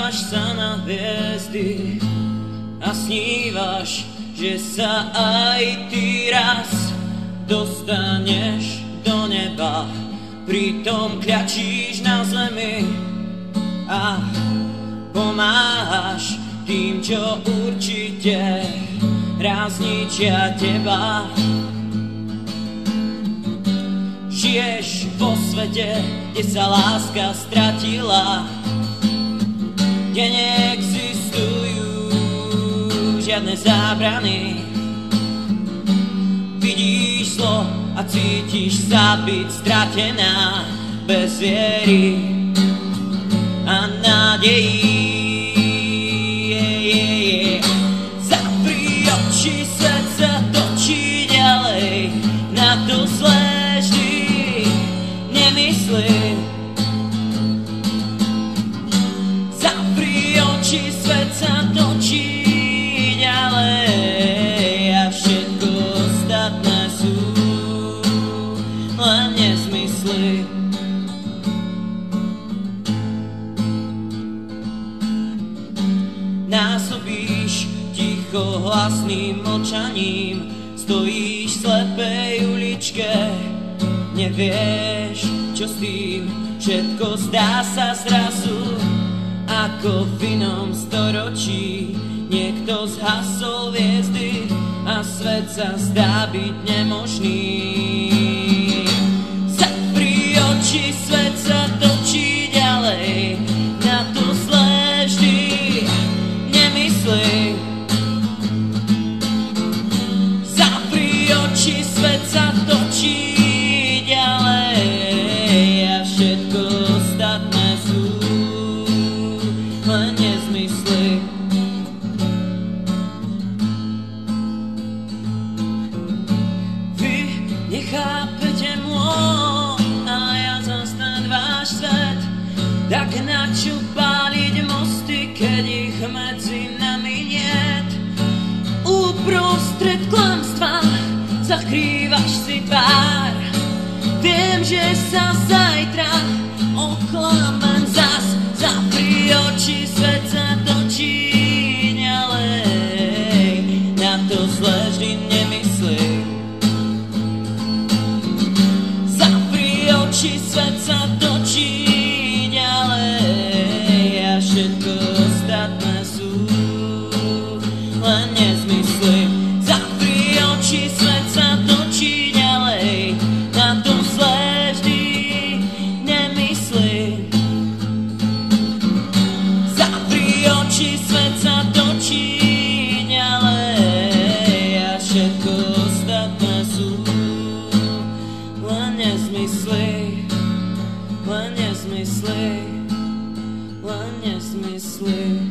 Díváš sa na hviezdy a snívaš, že sa aj ty raz dostaneš do neba. Pritom kľačíš na zemi a pomáhaš tým, čo určite raz zničia teba. Žiješ vo svete, kde sa láska stratila, kde neexistujú žiadne zábrany. Vidíš zlo a cítiš sa byť stratená, bez viery a nádejí. Zapri oči, svet sa točí ďalej, na to zlé vždy nemysli. Zapri oči, svet sa točí ďalej a všetko ostatné sú len nezmysly. Násobíš ticho hlasným mlčaním, stojíš v slepej uličke, nevieš čo s tým, všetko zdá sa zrazu ako v inom storočí. Niekto zhasol hviezdy a svet sa zdá byť nemožný. Zapri oči, svet sa točí ďalej, na to zlé vždy nemyslí. Zapri oči, svet sa točí ďalej a všetko ostatné sú len nezmysly. Vy nechápete môj a ja zastať váš svet, tak na čo páliť mosty, keď ich medzi nami niet? Uprostred klamstva zakrývaš si tvár. Viem, že sa zajtra oklamem zas. Zapri oči, svet sa točí ďalej, na to zlé vždy nemyslí. Zapri oči, svet sa točí ďalej a všetko ostatné sú len nezmysly. Zapri oči, svet sa točí ďalej, na to zlé vždy nemyslí. Zapri oči, svet sa točí ďalej a všetko ostatné sú len nezmysly, len nezmysly, len nezmysly.